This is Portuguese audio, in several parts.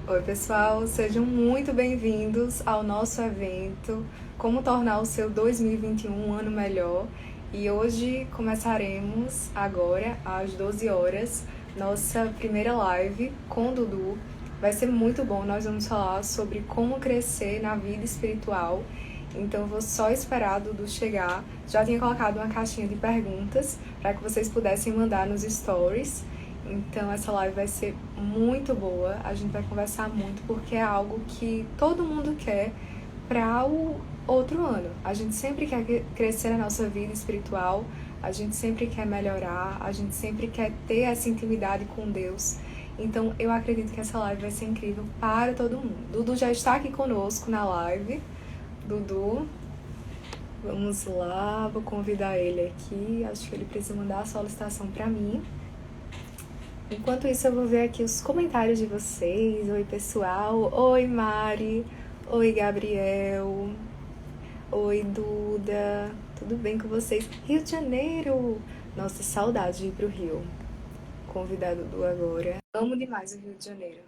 Oi, pessoal, sejam muito bem-vindos ao nosso evento Como Tornar o Seu 2021 um Ano Melhor. E hoje começaremos agora, às 12 horas, nossa primeira live com o Dudu. Vai ser muito bom, nós vamos falar sobre como crescer na vida espiritual. Então, eu vou só esperar o Dudu chegar. Já tinha colocado uma caixinha de perguntas para que vocês pudessem mandar nos stories. Então essa live vai ser muito boa, a gente vai conversar muito porque é algo que todo mundo quer para o outro ano. A gente sempre quer crescer na nossa vida espiritual, a gente sempre quer melhorar, a gente sempre quer ter essa intimidade com Deus. Então eu acredito que essa live vai ser incrível para todo mundo. Dudu já está aqui conosco na live. Dudu, vamos lá, vou convidar ele aqui. Acho que ele precisa mandar a solicitação para mim. Enquanto isso, eu vou ver aqui os comentários de vocês. Oi, pessoal. Oi, Mari. Oi, Gabriel. Oi, Duda. Tudo bem com vocês? Rio de Janeiro. Nossa, saudade de ir pro Rio. Convidado do agora. Amo demais o Rio de Janeiro.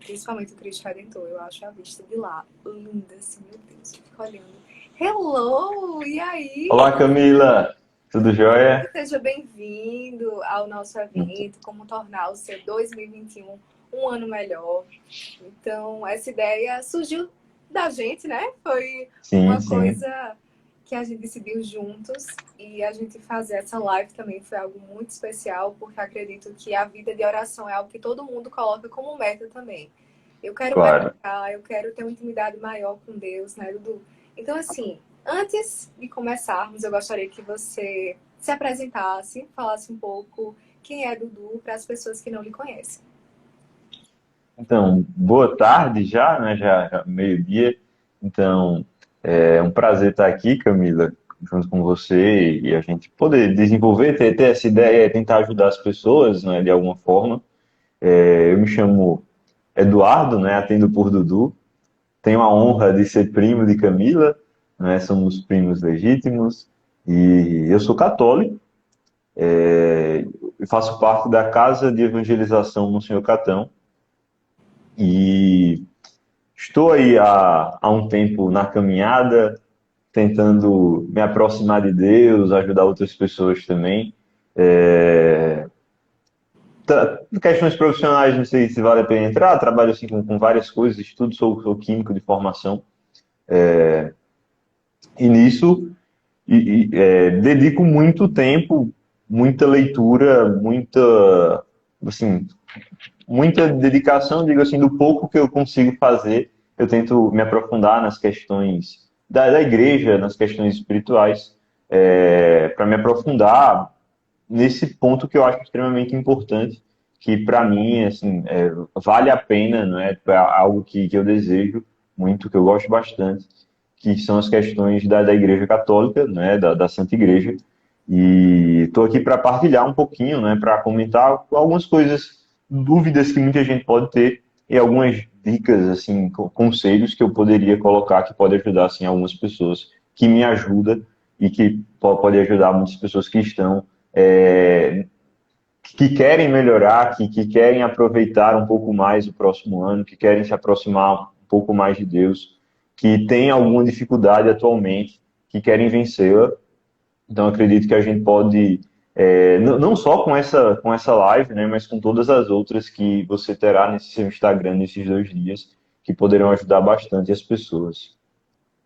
Principalmente o Cristo Redentor. Eu acho a vista de lá linda, assim, meu Deus. Eu fico olhando. Hello! E aí? Olá, Camila, tudo jóia? Seja bem-vindo ao nosso evento, como tornar o seu 2021 um ano melhor. Então, essa ideia surgiu da gente, né? Foi Sim, uma sim, coisa que a gente decidiu juntos e a gente fazer essa live também foi algo muito especial, porque acredito que a vida de oração é algo que todo mundo coloca como meta também. Eu quero claro. melhorar, eu quero ter uma intimidade maior com Deus, né, Dudu? Então, assim, antes de começarmos, eu gostaria que você se apresentasse, falasse um pouco quem é Dudu para as pessoas que não lhe conhecem. Então, boa tarde já, né? Já meio-dia. Então, é um prazer estar aqui, Camila, junto com você e a gente poder desenvolver, ter essa ideia, tentar ajudar as pessoas, né, de alguma forma. Eu me chamo Eduardo, né? Atendo por Dudu. Tenho a honra de ser primo de Camila, né? Somos primos legítimos e eu sou católico. Eu faço parte da Casa de Evangelização Monsenhor Catão e estou aí há um tempo na caminhada, tentando me aproximar de Deus, ajudar outras pessoas também. É... Questões profissionais, não sei se vale a pena entrar, trabalho assim com várias coisas, estudo, sou químico de formação, e nisso dedico muito tempo, muita leitura, assim, muita dedicação, digo assim, do pouco que eu consigo fazer, eu tento me aprofundar nas questões da igreja, nas questões espirituais, para me aprofundar nesse ponto que eu acho extremamente importante, que para mim, assim, vale a pena, não é? É algo que eu desejo muito, que eu gosto bastante, que são as questões da Igreja Católica, né? Da Santa Igreja, e estou aqui para partilhar um pouquinho, né? Para comentar algumas coisas, dúvidas que muita gente pode ter e algumas dicas, assim, conselhos que eu poderia colocar que pode ajudar, assim, algumas pessoas, que me ajuda e que pode ajudar muitas pessoas que estão é, que querem melhorar, que querem aproveitar um pouco mais o próximo ano, que querem se aproximar um pouco mais de Deus, que têm alguma dificuldade atualmente, que querem vencê-la. Então, acredito que a gente pode, não só com essa live, né, mas com todas as outras que você terá nesse seu Instagram nesses 2 dias, que poderão ajudar bastante as pessoas.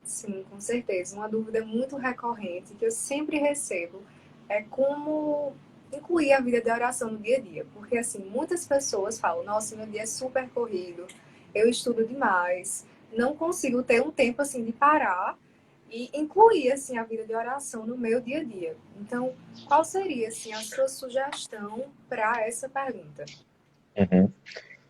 Sim, com certeza. Uma dúvida muito recorrente que eu sempre recebo é como incluir a vida de oração no dia a dia. Porque, assim, muitas pessoas falam: nossa, meu dia é super corrido, eu estudo demais, não consigo ter um tempo, assim, de parar e incluir, assim, a vida de oração no meu dia a dia. Então, qual seria, assim, a sua sugestão para essa pergunta? Uhum.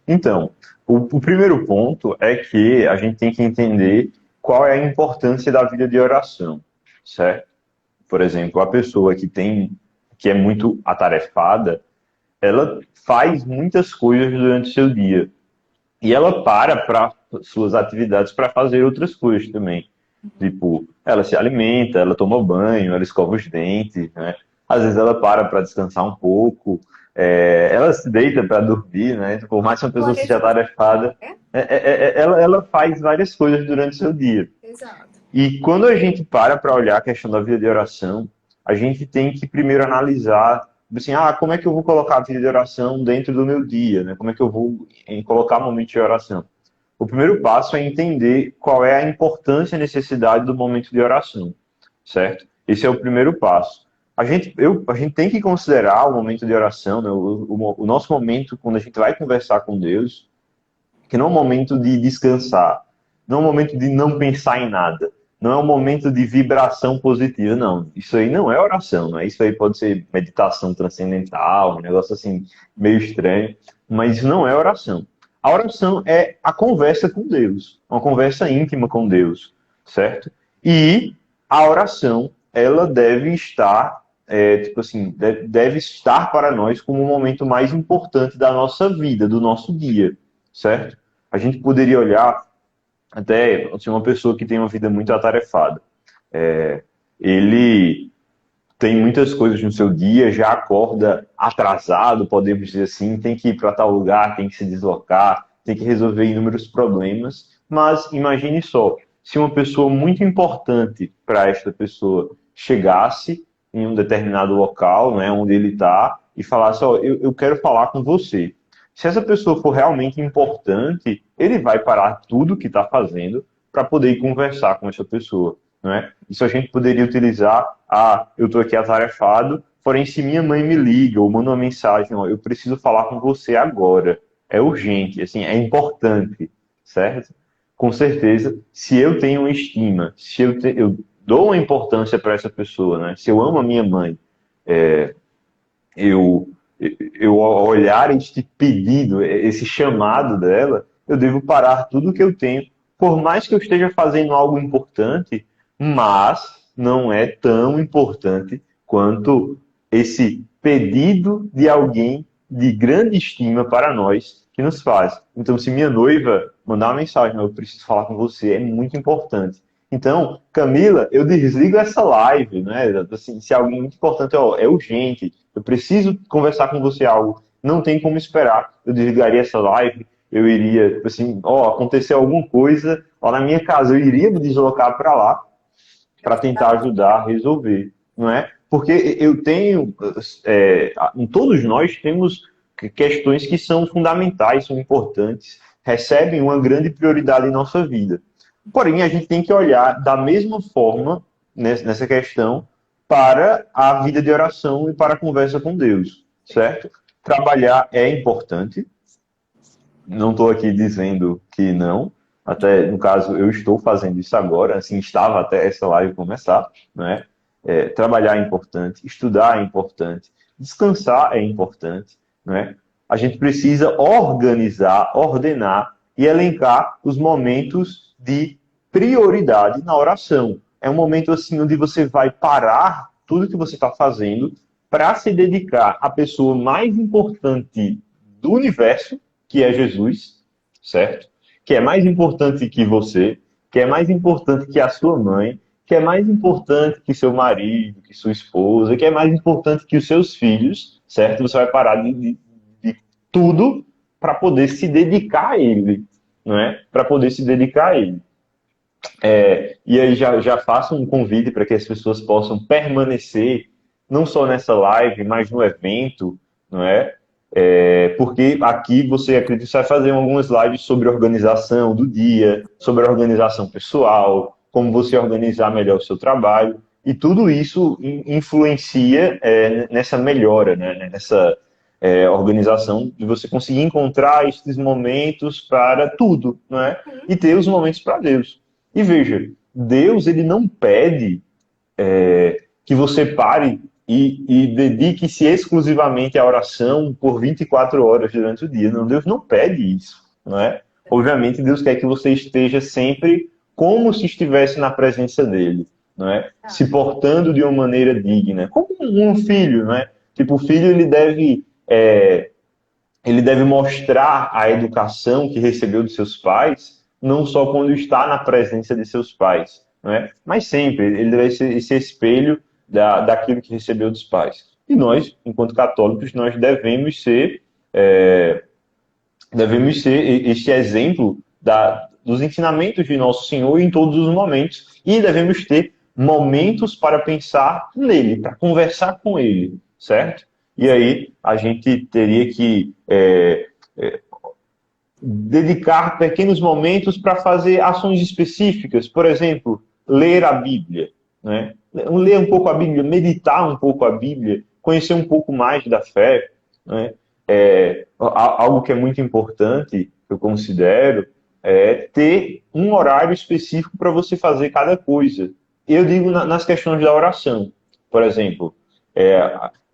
Então, o primeiro ponto é que a gente tem que entender qual é a importância da vida de oração, certo? Por exemplo, a pessoa que é muito atarefada, ela faz muitas coisas durante o seu dia e ela para suas atividades para fazer outras coisas também. Tipo, ela se alimenta, ela toma banho, ela escova os dentes, né? Às vezes ela para descansar um pouco, Ela se deita para dormir, né? Por mais que uma pessoa seja 40%. atarefada, É? ela faz várias coisas durante o seu dia. Exato. E quando a gente para olhar a questão da vida de oração, a gente tem que primeiro analisar, assim, como é que eu vou colocar a vida de oração dentro do meu dia, né? Como é que eu vou colocar momento de oração? O primeiro passo é entender qual é a importância e necessidade do momento de oração, certo? Esse é o primeiro passo. A gente tem que considerar o momento de oração, né? O nosso momento, quando a gente vai conversar com Deus, que não é um momento de descansar, não é um momento de não pensar em nada, não é um momento de vibração positiva, não. Isso aí não é oração, né? Isso aí pode ser meditação transcendental, um negócio assim meio estranho, mas isso não é oração. A oração é a conversa com Deus, uma conversa íntima com Deus, certo? E a oração, ela deve estar, tipo assim, deve estar para nós como o momento mais importante da nossa vida, do nosso dia, certo? A gente poderia olhar até assim, uma pessoa que tem uma vida muito atarefada. Ele tem muitas coisas no seu dia, já acorda atrasado, podemos dizer assim, tem que ir para tal lugar, tem que se deslocar, tem que resolver inúmeros problemas. Mas imagine só, se uma pessoa muito importante para esta pessoa chegasse em um determinado local, né, onde ele está, e falasse, eu quero falar com você. Se essa pessoa for realmente importante, ele vai parar tudo que está fazendo para poder ir conversar com essa pessoa. Não é? Isso a gente poderia utilizar, eu estou aqui atarefado, porém se minha mãe me liga ou manda uma mensagem, eu preciso falar com você agora, é urgente, assim, é importante, certo? Com certeza, se eu tenho uma estima, se eu dou uma importância para essa pessoa, né? Se eu amo a minha mãe, eu, eu ao olhar este pedido, esse chamado dela, eu devo parar tudo que eu tenho, por mais que eu esteja fazendo algo importante, mas não é tão importante quanto esse pedido de alguém de grande estima para nós que nos faz. Então, se minha noiva mandar uma mensagem, eu preciso falar com você, é muito importante. Então, Camila, eu desligo essa live, né? Assim, se alguém muito importante, é urgente, eu preciso conversar com você algo, não tem como esperar, eu desligaria essa live, eu iria, assim, aconteceu alguma coisa lá na minha casa, eu iria me deslocar para lá para tentar ajudar a resolver, não é? Porque eu tenho, todos nós temos questões que são fundamentais, são importantes, recebem uma grande prioridade em nossa vida. Porém, a gente tem que olhar da mesma forma nessa questão para a vida de oração e para a conversa com Deus, certo? Trabalhar é importante, não estou aqui dizendo que não, até no caso eu estou fazendo isso agora, assim estava até essa live começar, né? Trabalhar é importante, estudar é importante, descansar é importante, né? A gente precisa organizar, ordenar e elencar os momentos de prioridade na oração. É um momento assim onde você vai parar tudo que você está fazendo para se dedicar à pessoa mais importante do universo, que é Jesus, certo? Que é mais importante que você, que é mais importante que a sua mãe, que é mais importante que seu marido, que sua esposa, que é mais importante que os seus filhos, certo? Você vai parar de tudo para poder se dedicar a ele, não é? Para poder se dedicar a ele. E aí já faço um convite para que as pessoas possam permanecer, não só nessa live, mas no evento, não é? Porque aqui você acredita que vai fazer algumas lives sobre organização do dia, sobre a organização pessoal, como você organizar melhor o seu trabalho, e tudo isso influencia nessa melhora, né? Nessa organização de você conseguir encontrar esses momentos para tudo, não é? E ter os momentos para Deus. E veja, Deus ele não pede que você pare e dedique-se exclusivamente à oração por 24 horas durante o dia. Não, Deus não pede isso, não é? Obviamente, Deus quer que você esteja sempre como se estivesse na presença dele, não é? Se portando de uma maneira digna, como um filho, não é? Tipo, o filho ele deve mostrar a educação que recebeu de seus pais, não só quando está na presença de seus pais, não é? Mas sempre, ele deve ser esse espelho daquilo que recebeu dos pais. E nós, enquanto católicos, nós devemos ser este exemplo dos ensinamentos de Nosso Senhor em todos os momentos, e devemos ter momentos para pensar nele, para conversar com ele, certo? E aí a gente teria que dedicar pequenos momentos para fazer ações específicas, por exemplo, ler a Bíblia, né? Ler um pouco a Bíblia, meditar um pouco a Bíblia, conhecer um pouco mais da fé, né? Algo que é muito importante, eu considero, é ter um horário específico para você fazer cada coisa. Eu digo nas questões da oração, por exemplo,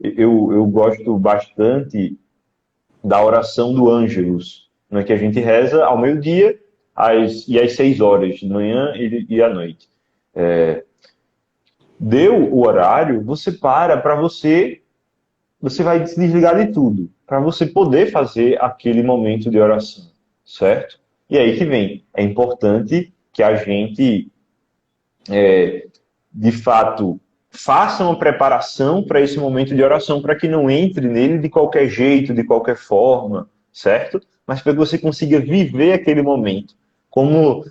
eu gosto bastante da oração do Ângelus, né, que a gente reza ao meio-dia e às 6 horas, de manhã e à noite. Deu o horário, você para você vai se desligar de tudo, para você poder fazer aquele momento de oração, certo? E aí que vem, é importante que a gente, de fato, faça uma preparação para esse momento de oração, para que não entre nele de qualquer jeito, de qualquer forma, certo? Mas para que você consiga viver aquele momento como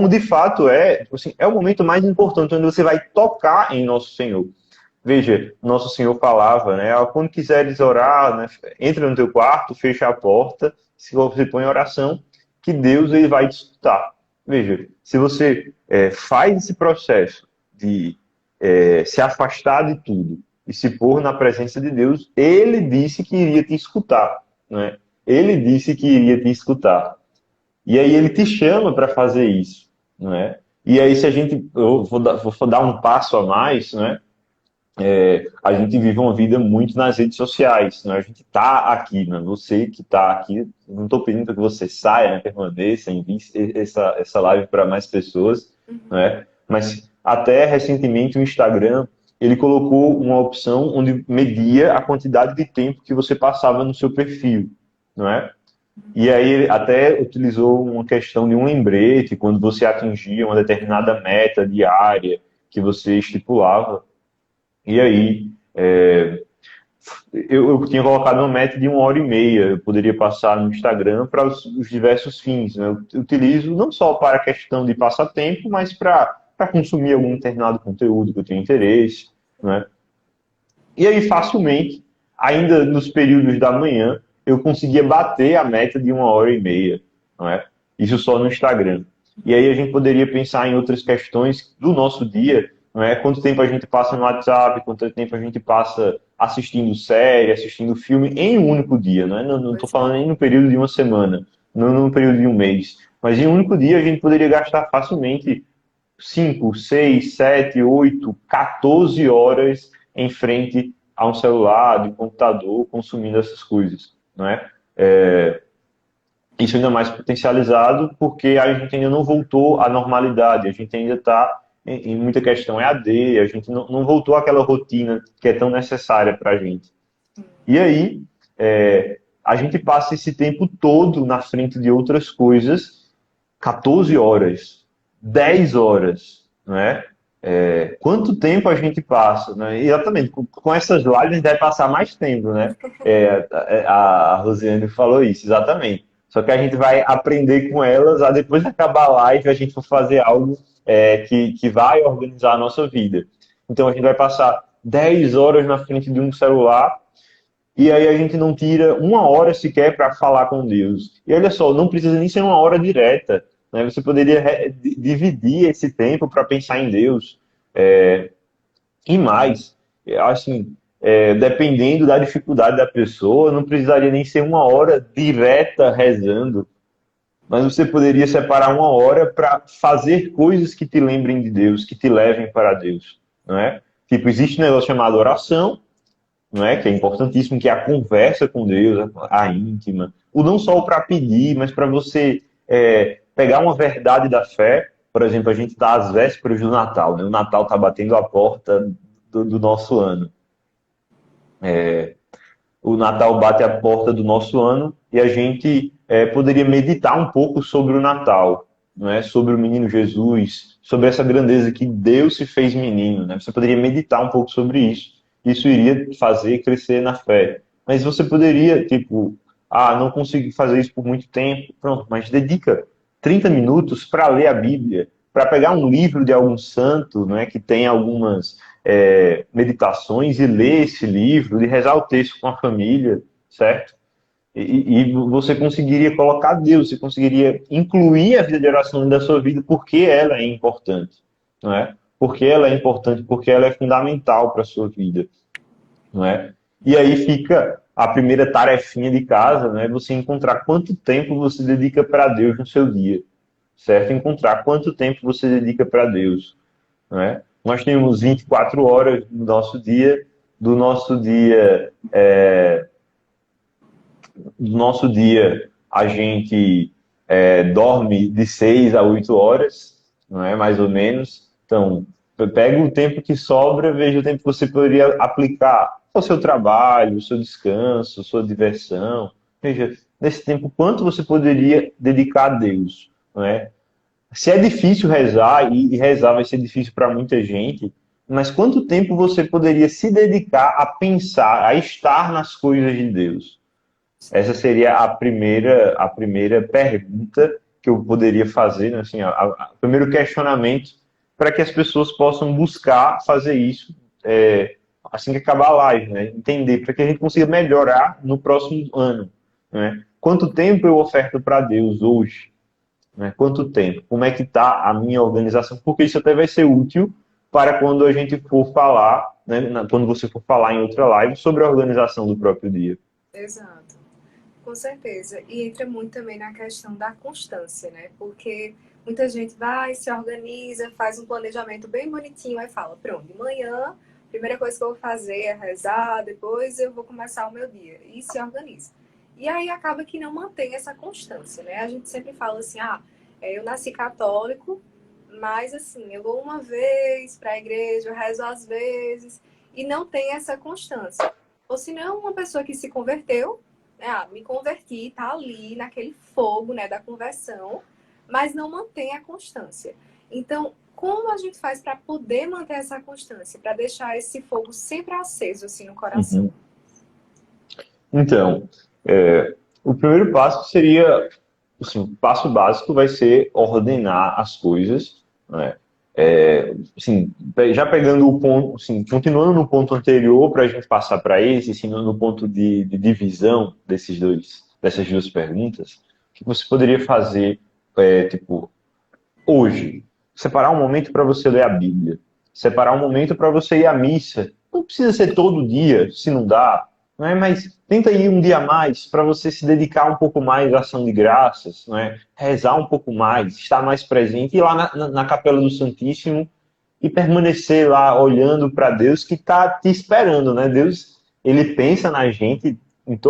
de fato assim, é o momento mais importante, onde você vai tocar em Nosso Senhor. Veja, Nosso Senhor falava, né? Quando quiseres orar, né, entra no teu quarto, fecha a porta, se você põe em oração, que Deus ele vai te escutar. Veja, se você faz esse processo de se afastar de tudo e se pôr na presença de Deus, Ele disse que iria te escutar, né? Ele disse que iria te escutar. E aí Ele te chama para fazer isso, né? E aí eu vou dar um passo a mais, né? A gente vive uma vida muito nas redes sociais, né? A gente está aqui, né? Você que está aqui, não estou pedindo que você saia, né? Permaneça, envie essa live para mais pessoas, né? Mas até recentemente o Instagram, ele colocou uma opção onde media a quantidade de tempo que você passava no seu perfil, não é? E aí ele até utilizou uma questão de um lembrete quando você atingia uma determinada meta diária que você estipulava. E aí, eu tinha colocado uma meta de 1 hora e meia. Eu poderia passar no Instagram para os diversos fins, né? Eu utilizo não só para a questão de passatempo, mas para consumir algum determinado conteúdo que eu tenho interesse, né? E aí, facilmente, ainda nos períodos da manhã, eu conseguia bater a meta de 1 hora e meia, não é? Isso só no Instagram. E aí a gente poderia pensar em outras questões do nosso dia, não é? Quanto tempo a gente passa no WhatsApp, quanto tempo a gente passa assistindo série, assistindo filme em um único dia, não é? Não estou falando nem no período de uma semana, não no período de um mês, mas em um único dia a gente poderia gastar facilmente 5, 6, 7, 8, 14 horas em frente a um celular, de um computador, consumindo essas coisas, não é? Isso ainda mais potencializado porque a gente ainda não voltou à normalidade, a gente ainda está em muita questão EAD, a gente não voltou àquela rotina que é tão necessária para a gente. E aí, a gente passa esse tempo todo na frente de outras coisas, 14 horas, 10 horas, não é? Quanto tempo a gente passa, né? Exatamente, com essas lives a gente vai passar mais tempo, né? A Rosiane falou isso, exatamente. Só que a gente vai aprender com elas, depois de acabar a live, a gente for fazer algo que vai organizar a nossa vida. Então a gente vai passar 10 horas na frente de um celular e aí a gente não tira 1 hora sequer para falar com Deus. E olha só, não precisa nem ser 1 hora direta, né? Você poderia dividir esse tempo para pensar em Deus. E mais, assim, dependendo da dificuldade da pessoa, não precisaria nem ser 1 hora direta rezando, mas você poderia separar 1 hora para fazer coisas que te lembrem de Deus, que te levem para Deus, não é? Tipo, existe um negócio chamado oração, não é? Que é importantíssimo, que é a conversa com Deus, a íntima. O não só para pedir, mas para você pegar uma verdade da fé. Por exemplo, a gente está às vésperas do Natal, né? O Natal está batendo a porta do nosso ano. O Natal bate a porta do nosso ano e a gente poderia meditar um pouco sobre o Natal, não é? Sobre o menino Jesus, sobre essa grandeza que Deus se fez menino, né? Você poderia meditar um pouco sobre isso. isso iria fazer crescer na fé. Mas você poderia, tipo, não consigo fazer isso por muito tempo. Pronto, mas dedica 30 minutos para ler a Bíblia, para pegar um livro de algum santo, não é, que tem algumas meditações e ler esse livro, de rezar o texto com a família, certo? E você conseguiria colocar Deus, você conseguiria incluir a vida de oração da sua vida porque ela é importante, não é? Porque ela é importante, porque ela é fundamental para a sua vida, não é? E aí fica a primeira tarefinha de casa, né? Você encontrar quanto tempo você dedica para Deus no seu dia, certo? Encontrar quanto tempo você dedica para Deus, não é? Nós temos 24 horas do nosso dia a gente dorme de 6 a 8 horas, não é? Mais ou menos. Então, pega o tempo que sobra, veja o tempo que você poderia aplicar ao seu trabalho, ao seu descanso, à sua diversão. Veja, nesse tempo, quanto você poderia dedicar a Deus, não é? Se é difícil rezar, e rezar vai ser difícil para muita gente, mas quanto tempo você poderia se dedicar a pensar, a estar nas coisas de Deus? Essa seria a primeira pergunta que eu poderia fazer, né? Assim, o primeiro questionamento para que as pessoas possam buscar fazer isso assim que acabar a live, né? Entender, para que a gente consiga melhorar no próximo ano, né? Quanto tempo eu oferto para Deus hoje? Né? Quanto tempo? Como é que está a minha organização? Porque isso até vai ser útil para quando a gente for falar, né? Quando você for falar em outra live sobre a organização do próprio dia. Exato. Com certeza. E entra muito também na questão da constância, né? Porque muita gente vai, se organiza, faz um planejamento bem bonitinho, aí fala, pronto, de manhã, a primeira coisa que eu vou fazer é rezar, depois eu vou começar o meu dia. E se organiza. E aí acaba que não mantém essa constância, né? A gente sempre fala assim, eu nasci católico, mas assim, eu vou uma vez para a igreja, eu rezo às vezes, e não tem essa constância. Ou se não, uma pessoa que se converteu, me converti, tá ali naquele fogo, né, da conversão, mas não mantém a constância. Então, como a gente faz para poder manter essa constância, para deixar esse fogo sempre aceso assim no coração? Uhum. Então, o primeiro passo seria, assim, o passo básico vai ser ordenar as coisas, né? Assim, já pegando o ponto, assim, continuando no ponto anterior para a gente passar para esse, assim, no ponto de divisão dessas duas perguntas, o que você poderia fazer, tipo, hoje? Separar um momento para você ler a Bíblia, separar um momento para você ir à missa. Não precisa ser todo dia, se não dá, não é? Mas tenta ir um dia a mais para você se dedicar um pouco mais à ação de graças, não é? Rezar um pouco mais, estar mais presente, ir lá na Capela do Santíssimo e permanecer lá olhando para Deus que está te esperando, né? Deus, ele pensa na gente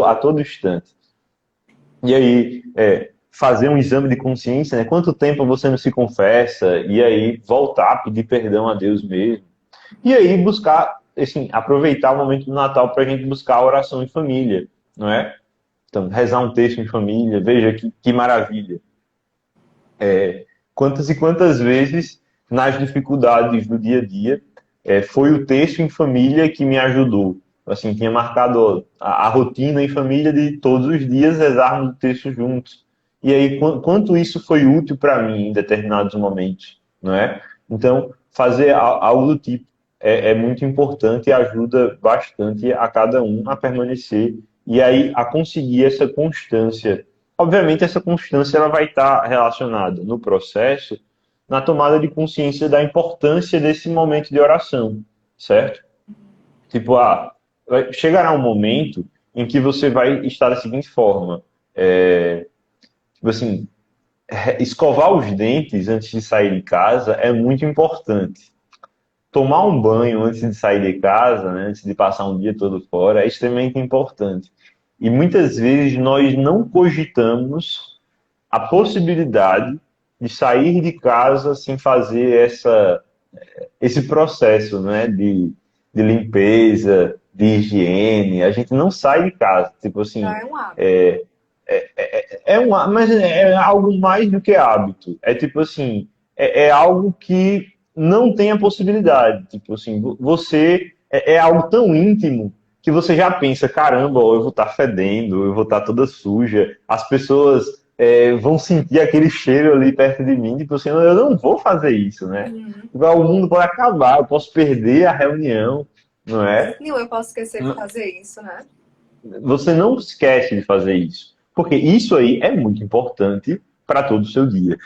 a todo instante. E aí, fazer um exame de consciência, né? Quanto tempo você não se confessa? E aí, voltar a pedir perdão a Deus mesmo. E aí, buscar, assim, aproveitar o momento do Natal para a gente buscar a oração em família, não é? Então, rezar um texto em família, veja que maravilha. Quantas e quantas vezes, nas dificuldades do dia a dia, foi o texto em família que me ajudou. Assim, tinha marcado a rotina em família de todos os dias rezarmos o texto juntos. E aí, quanto isso foi útil para mim em determinados momentos, não é? Então, fazer algo do tipo é muito importante e ajuda bastante a cada um a permanecer e aí a conseguir essa constância. Obviamente, essa constância ela vai estar relacionada no processo, na tomada de consciência da importância desse momento de oração, certo? Tipo, chegará um momento em que você vai estar da seguinte forma, tipo assim, escovar os dentes antes de sair de casa é muito importante. Tomar um banho antes de sair de casa, né, antes de passar um dia todo fora, é extremamente importante. E muitas vezes nós não cogitamos a possibilidade de sair de casa sem fazer esse processo, né, de limpeza, de higiene. A gente não sai de casa. Tipo assim, Já é um hábito. mas é algo mais do que hábito. É tipo assim, é algo que não tem a possibilidade. Tipo assim, você é algo tão íntimo que você já pensa, caramba, ó, eu vou estar fedendo, eu vou estar toda suja, as pessoas vão sentir aquele cheiro ali perto de mim, tipo assim, eu não vou fazer isso, né? Uhum. O mundo pode acabar, eu posso perder a reunião, não De jeito é? nenhum eu posso esquecer de fazer isso, né? Você não esquece de fazer isso, porque isso aí é muito importante para todo o seu dia.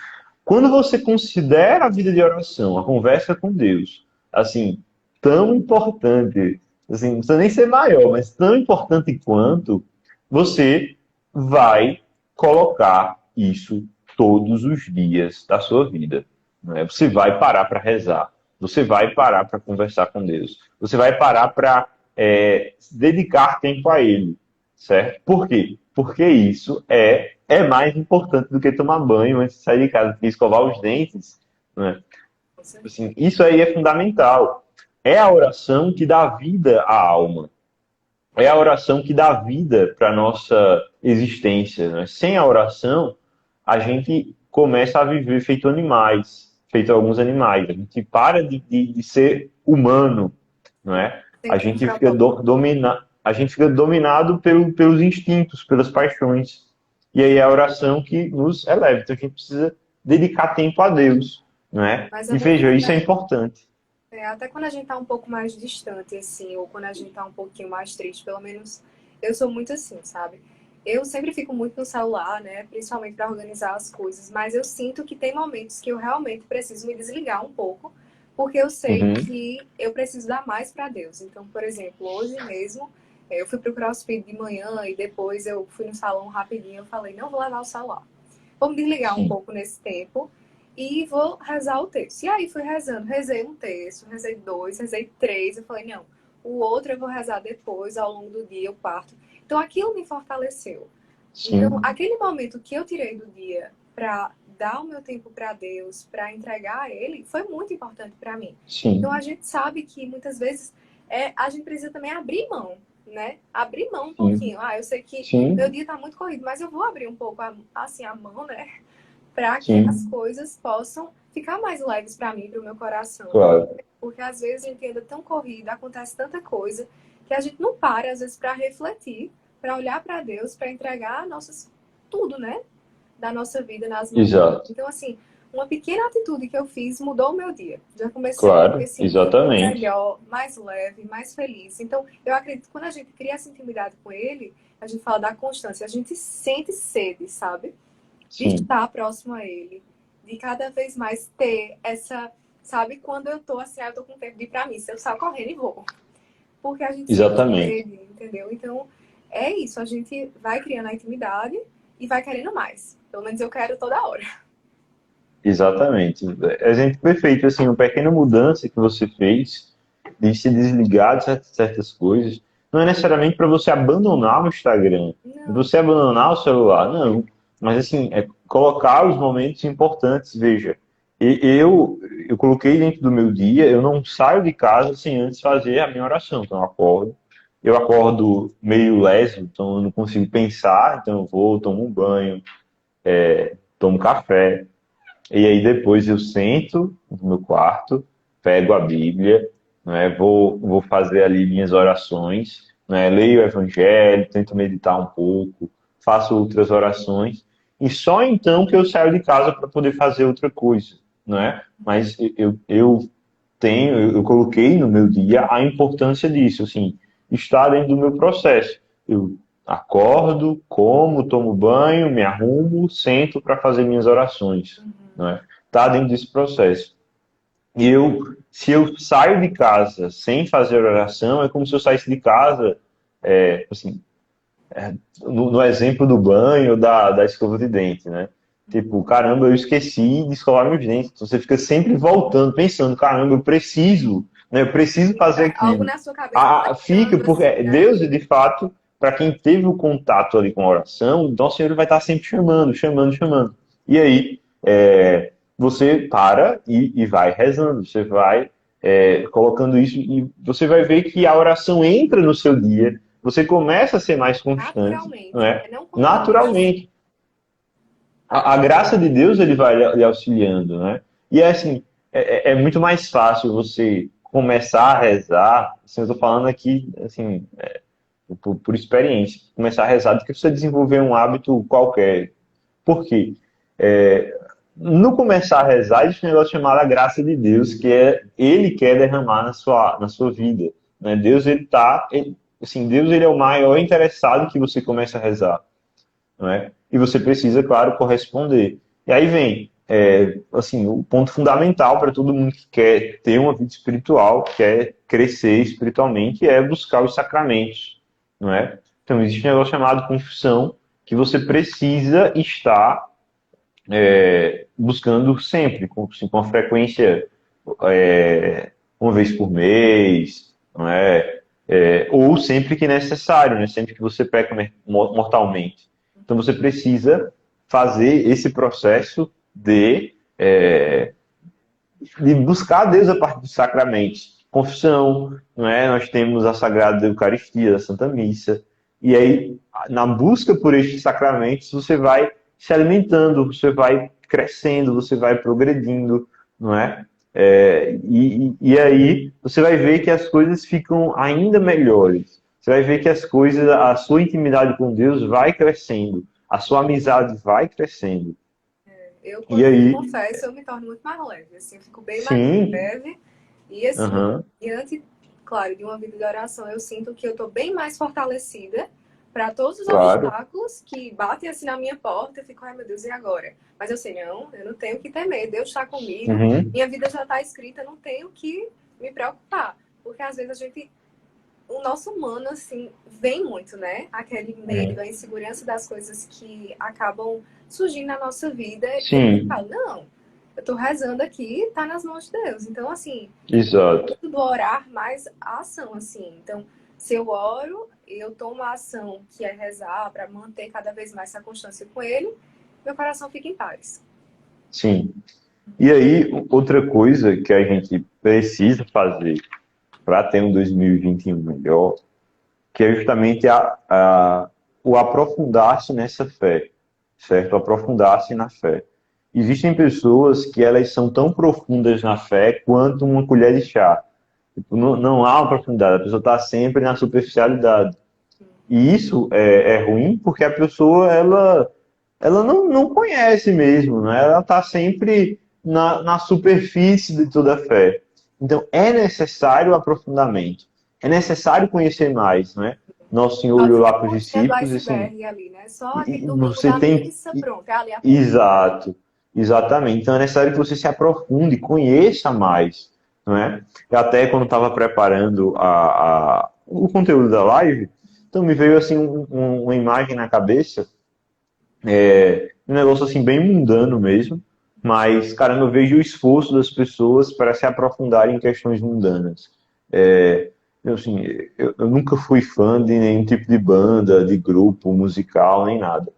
Quando você considera a vida de oração, a conversa com Deus, assim, tão importante, assim, não precisa nem ser maior, mas tão importante quanto, você vai colocar isso todos os dias da sua vida. Não é? Você vai parar para rezar, você vai parar para conversar com Deus, você vai parar para dedicar tempo a Ele, certo? Por quê? Porque isso é mais importante do que tomar banho antes de sair de casa, porque escovar os dentes, né? Com certeza. Assim, isso aí é fundamental. É a oração que dá vida à alma. É a oração que dá vida para a nossa existência. Né? Sem a oração, a gente começa a viver feito animais, feito alguns animais. A gente para de ser humano, não é? A Tem um gente fica, propósito. a gente fica dominado pelos instintos, pelas paixões. E aí é a oração que nos eleva. Então a gente precisa dedicar tempo a Deus, não é? Mas E até quando, veja, isso é importante. até quando a gente tá um pouco mais distante, assim, ou quando a gente tá um pouquinho mais triste, pelo menos eu sou muito assim, sabe? Eu sempre fico muito no celular, né? Principalmente para organizar as coisas, mas eu sinto que tem momentos que eu realmente preciso me desligar um pouco, porque eu sei Uhum, que eu preciso dar mais para Deus. Então, por exemplo, hoje mesmo, eu fui pro CrossFit de manhã e depois eu fui no salão rapidinho, eu falei, não vou levar o celular. Vou me desligar um sim, pouco nesse tempo e vou rezar o texto. E aí fui rezando, rezei um texto, rezei dois, rezei três. Eu falei, não, o outro eu vou rezar depois, ao longo do dia, eu parto. Então aquilo me fortaleceu. Então, sim, aquele momento que eu tirei do dia para dar o meu tempo para Deus, para entregar a Ele, foi muito importante para mim. Então, a sim, gente sabe que muitas vezes a gente precisa também abrir mão, né? Abrir mão um sim, pouquinho. Ah, eu sei que meu sim, dia está muito corrido, mas eu vou abrir um pouco assim a mão, né? Para que as sim, coisas possam ficar mais leves para mim, para o meu coração. claro. Porque às vezes a gente anda tão corrida, acontece tanta coisa, que a gente não para, às vezes, para refletir, para olhar para Deus, para entregar nossas, tudo, né? Da nossa vida nas mãos dele. Exato. Então, assim, uma pequena atitude que eu fiz mudou o meu dia. Já comecei a me Claro, sentir exatamente. melhor, mais leve, mais feliz. Então, eu acredito que quando a gente cria essa intimidade com ele, a gente fala da constância, a gente sente sede, sabe? De Sim, estar próximo a ele, de cada vez mais ter essa, sabe, quando eu tô assim, eu tô com tempo de ir pra missa, eu saio correndo e vou. Porque a gente sente exatamente. sede, entendeu? Então, é isso, a gente vai criando a intimidade e vai querendo mais. Pelo menos eu quero toda hora. Exatamente. Exemplo perfeito, assim, uma pequena mudança que você fez de se desligar de certas coisas, não é necessariamente para você abandonar o Instagram, Não, você abandonar o celular, não. Mas, assim, é colocar os momentos importantes. Veja, eu coloquei dentro do meu dia, eu não saio de casa sem antes fazer a minha oração. Então, eu acordo meio leso, então eu não consigo pensar, então eu vou, tomo um banho, tomo café. E aí depois eu sento no meu quarto, pego a Bíblia, né, vou fazer ali minhas orações, né, leio o Evangelho, tento meditar um pouco, faço outras orações, e só então que eu saio de casa para poder fazer outra coisa, né? Mas eu coloquei no meu dia a importância disso, assim, estar dentro do meu processo. Eu acordo, como, tomo banho, me arrumo, sento para fazer minhas orações, né? Tá dentro desse processo. E se eu saio de casa sem fazer oração, é como se eu saísse de casa, assim, no exemplo do banho, da escova de dente, né? Tipo, caramba, eu esqueci de escovar meus dentes. Então você fica sempre voltando, pensando, caramba, eu preciso, né? Eu preciso fazer fica algo aquilo. na sua cabeça Fica, marcando porque assim, né? Deus, de fato, para quem teve o contato ali com a oração, então o Senhor vai estar sempre chamando, chamando, chamando. E aí, você para e vai rezando, você vai colocando isso e você vai ver que a oração entra no seu dia, você começa a ser mais constante, não Naturalmente. é? É não como uma obrigação. Naturalmente. A graça de Deus ele vai lhe auxiliando, né? E é assim, é muito mais fácil você começar a rezar, assim, eu estou falando aqui, assim, por experiência, começar a rezar do que você desenvolver um hábito qualquer. Por quê? É, no começar a rezar, existe um negócio chamado a graça de Deus, que é Ele quer derramar na sua vida. Né? Deus, assim, Deus ele é o maior interessado que você comece a rezar. Não é? E você precisa, claro, corresponder. E aí vem, assim, o ponto fundamental para todo mundo que quer ter uma vida espiritual, quer crescer espiritualmente, é buscar os sacramentos, não é? Então, existe um negócio chamado confissão, que você precisa estar buscando sempre, assim, com a frequência uma vez por mês, não é? Ou sempre que necessário, né? Sempre que você peca mortalmente. Então você precisa fazer esse processo de buscar a Deus a partir dos sacramentos. Confissão, não é? Nós temos a Sagrada Eucaristia, a Santa Missa, e aí, na busca por estes sacramentos, você vai se alimentando, você vai crescendo, você vai progredindo, não é? E aí você vai ver que as coisas ficam ainda melhores. Você vai ver que as coisas, a sua intimidade com Deus vai crescendo, a sua amizade vai crescendo. Eu, E quando me aí, confesso, eu me torno muito mais leve, assim, eu fico bem mais sim, leve. E assim, aham, diante, claro, de uma vida de oração, eu sinto que eu tô bem mais fortalecida para todos os claro, obstáculos que batem assim na minha porta. Eu fico, ai meu Deus, e agora? Mas eu sei, não, eu não tenho que temer, Deus está comigo, uhum, minha vida já está escrita, eu não tenho que me preocupar. Porque às vezes a gente, o nosso humano, assim, vem muito, né? Aquele medo, a insegurança das coisas que acabam surgindo na nossa vida. E a gente sim, fala, não, eu tô rezando aqui, tá nas mãos de Deus. Então, assim, exato, muito do orar mais a ação, assim. Então, se eu oro, eu tomo a ação que é rezar para manter cada vez mais essa constância com ele, meu coração fica em paz. sim. E aí, outra coisa que a gente precisa fazer para ter um 2021 melhor, que é justamente o aprofundar-se nessa fé, certo? Aprofundar-se na fé. Existem pessoas que elas são tão profundas na fé quanto uma colher de chá. Tipo, não há uma profundidade, a pessoa está sempre na superficialidade. E isso é ruim porque a pessoa ela não conhece mesmo, né? Ela está sempre na superfície de toda a fé. Então é necessário aprofundamento, é necessário conhecer mais, né? Nosso Senhor Só olhou ver lá a para os pontinha do discípulos e assim, iceberg ali, né? Só aquele domingo você da tem. missa, pronto, é ali a ponta. Exato, exatamente. Então é necessário que você se aprofunde, conheça mais, não é? Eu até quando estava preparando o conteúdo da live, então me veio assim uma imagem na cabeça, um negócio assim bem mundano mesmo, mas caramba, eu vejo o esforço das pessoas para se aprofundarem em questões mundanas. Assim, eu nunca fui fã de nenhum tipo de banda, de grupo musical, nem nada.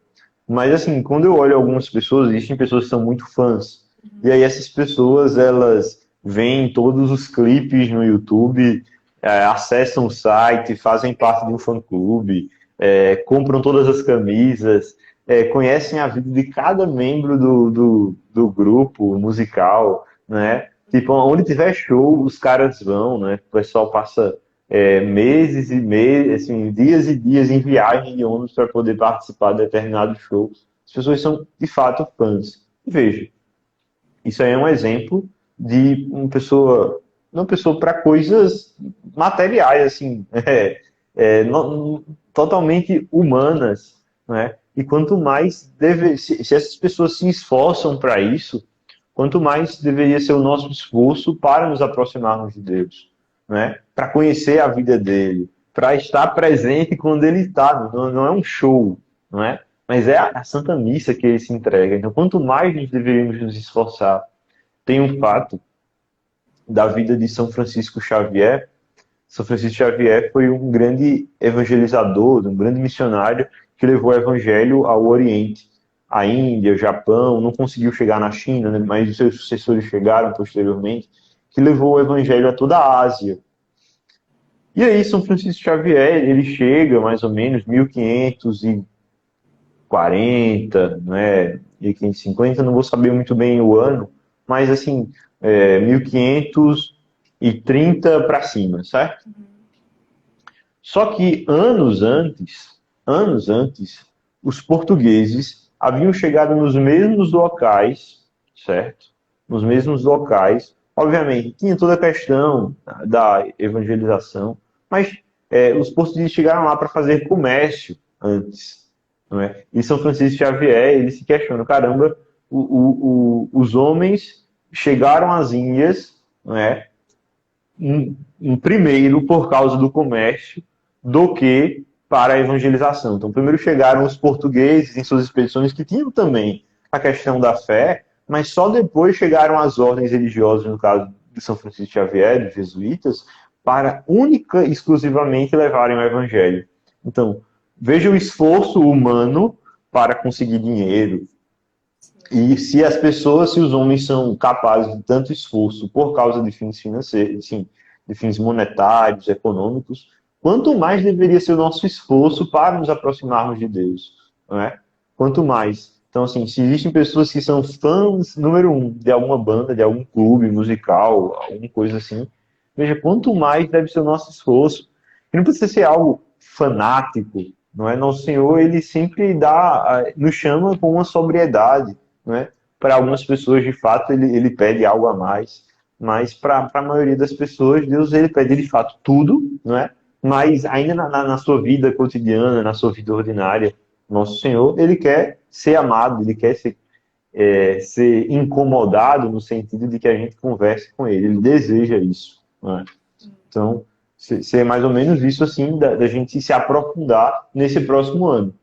Mas assim, quando eu olho algumas pessoas, existem pessoas que são muito fãs. E aí essas pessoas, elas veem todos os clipes no YouTube, acessam o site, fazem parte de um fã-clube, compram todas as camisas, conhecem a vida de cada membro do grupo musical, né? Tipo, onde tiver show, os caras vão, né? O pessoal passa meses e meses, assim, dias e dias em viagem de ônibus para poder participar de determinados shows. As pessoas são, de fato, fãs. E veja, isso aí é um exemplo de uma pessoa para coisas materiais, assim, totalmente humanas, né? E quanto mais se essas pessoas se esforçam para isso, quanto mais deveria ser o nosso esforço para nos aproximarmos de Deus, né? Para conhecer a vida dele, para estar presente quando ele está. Não é um show, não é? Mas é a Santa Missa que ele se entrega. Então, quanto mais nós deveríamos nos esforçar. Tem um fato da vida de São Francisco Xavier. São Francisco Xavier foi um grande evangelizador, um grande missionário que levou o evangelho ao Oriente, à Índia, ao Japão, não conseguiu chegar na China, né, mas os seus sucessores chegaram posteriormente, que levou o evangelho a toda a Ásia. E aí São Francisco Xavier, ele chega mais ou menos 1540, né, 1550, não vou saber muito bem o ano, mas assim, 1500 e 30 para cima, certo? Só que anos antes, os portugueses haviam chegado nos mesmos locais, certo? Nos mesmos locais. Obviamente, tinha toda a questão da evangelização, mas os portugueses chegaram lá para fazer comércio antes, não é? E São Francisco Xavier, ele se questiona, caramba, os homens chegaram às Índias, não é? Primeiro por causa do comércio do que para a evangelização. Então, primeiro chegaram os portugueses em suas expedições que tinham também a questão da fé, mas só depois chegaram as ordens religiosas, no caso de São Francisco Xavier, dos jesuítas, para única e exclusivamente levarem o evangelho. Então, veja o esforço humano para conseguir dinheiro. E se as pessoas, se os homens são capazes de tanto esforço por causa de fins financeiros, assim, de fins monetários, econômicos, quanto mais deveria ser o nosso esforço para nos aproximarmos de Deus, não é? Quanto mais. Então, assim, se existem pessoas que são fãs, número um, de alguma banda, de algum clube musical, alguma coisa assim, veja, quanto mais deve ser o nosso esforço. E não precisa ser algo fanático, não é? Nosso Senhor, ele sempre nos chama com uma sobriedade, não é? Para algumas pessoas, de fato, ele pede algo a mais, mas para a maioria das pessoas, Deus, ele pede, de fato, tudo, não é? Mas ainda na sua vida cotidiana, na sua vida ordinária, nosso Senhor, ele quer ser amado, ele quer ser incomodado no sentido de que a gente converse com ele, ele deseja isso, não é? Então, ser mais ou menos isso, assim, da gente se aprofundar nesse próximo ano.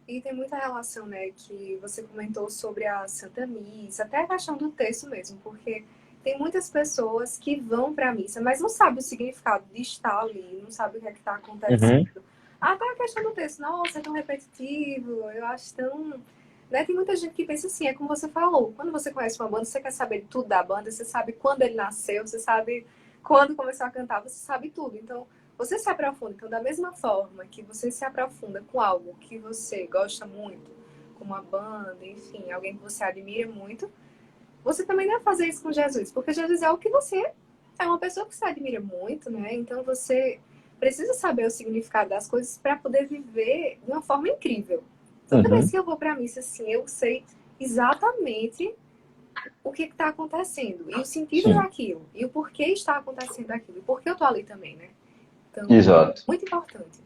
E tem muita relação, né, que você comentou sobre a Santa Missa, até a questão do texto mesmo, porque tem muitas pessoas que vão para a missa, mas não sabem o significado de estar ali, não sabem o que é que está acontecendo. Uhum. Até a questão do texto, nossa, é tão repetitivo, eu acho tão... Né? Tem muita gente que pensa assim, é como você falou, quando você conhece uma banda, você quer saber tudo da banda, você sabe quando ele nasceu, você sabe quando começou a cantar, você sabe tudo. Então, você se aprofunda. Então, da mesma forma que você se aprofunda com algo que você gosta muito, como uma banda, enfim, alguém que você admira muito, você também deve fazer isso com Jesus, porque Jesus é o que você é, uma pessoa que você admira muito, né? Então você precisa saber o significado das coisas para poder viver de uma forma incrível. Toda vez Uhum. que eu vou para a missa, assim, eu sei exatamente o que está acontecendo e o sentido Sim, daquilo e o porquê está acontecendo aquilo e por que eu tô ali também, né? Então, exato. muito importante.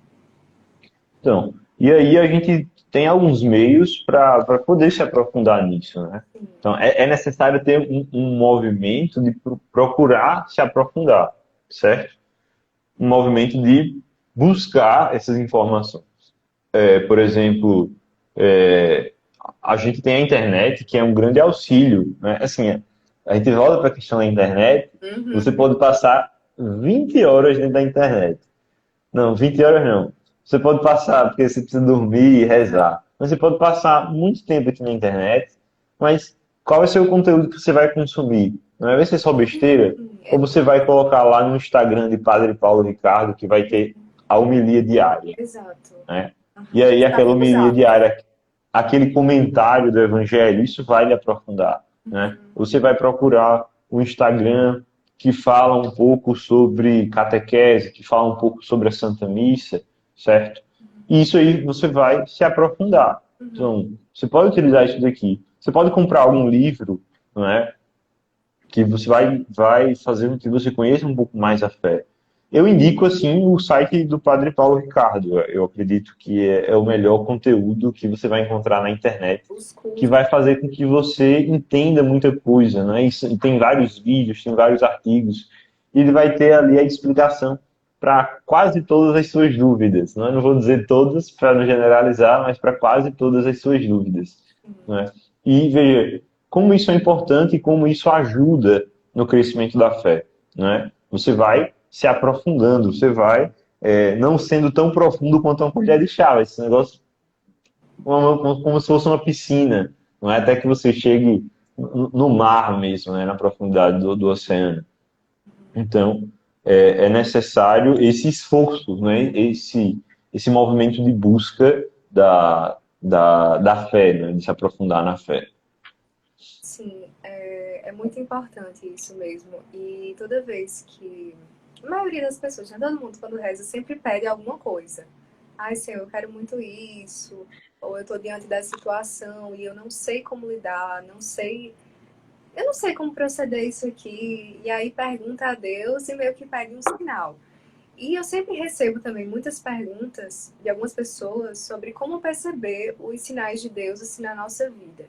Então, e aí a gente tem alguns meios para poder se aprofundar nisso, né? Sim. Então, é necessário ter um movimento de procurar se aprofundar, certo? Um movimento de buscar essas informações. Por exemplo, é, a gente tem a internet, que é um grande auxílio, né? Assim, a gente volta para a questão da internet, você Uhum. pode passar 20 horas dentro da internet. Não, 20 horas não. Você pode passar, porque você precisa dormir e rezar. Mas você pode passar muito tempo aqui na internet, mas qual vai ser o conteúdo que você vai consumir? Não vai ser só besteira? Ou É, você vai colocar lá no Instagram de Padre Paulo Ricardo, que vai ter a homilia diária, exato. né? E Uhum. aí Tá aquela nem homilia usado, né? diária, aquele comentário do Evangelho, isso vai lhe aprofundar, né? Você vai procurar o Instagram que fala um pouco sobre catequese, que fala um pouco sobre a Santa Missa, certo? E isso aí você vai se aprofundar. Então, você pode utilizar isso daqui. Você pode comprar algum livro, não é? Que você vai fazer com que você conheça um pouco mais a fé. Eu indico, assim, o site do Padre Paulo Ricardo. Eu acredito que é o melhor conteúdo que você vai encontrar na internet, Os que cursos. vai fazer com que você entenda muita coisa, né? E tem vários vídeos, tem vários artigos, e ele vai ter ali a explicação para quase todas as suas dúvidas. Não, não vou dizer todas, para não generalizar, mas para quase todas as suas dúvidas. Né? E veja, como isso é importante e como isso ajuda no crescimento da fé. Né? Você vai se aprofundando, você vai não sendo tão profundo quanto uma colher de chá. Esse negócio como se fosse uma piscina, não é? Até que você chegue no mar mesmo, né? Na profundidade do oceano. Então, é necessário esse esforço, né? Esse movimento de busca da fé, né? De se aprofundar na fé. Sim, É muito importante isso mesmo. E toda vez que... A maioria das pessoas, né? Todo mundo quando reza sempre pede alguma coisa. Ai, Senhor, eu quero muito isso. Ou eu estou diante dessa situação e eu não sei como lidar, eu não sei como proceder isso aqui. E aí pergunta a Deus e meio que pede um sinal. E eu sempre recebo também muitas perguntas de algumas pessoas sobre como perceber os sinais de Deus assim na nossa vida,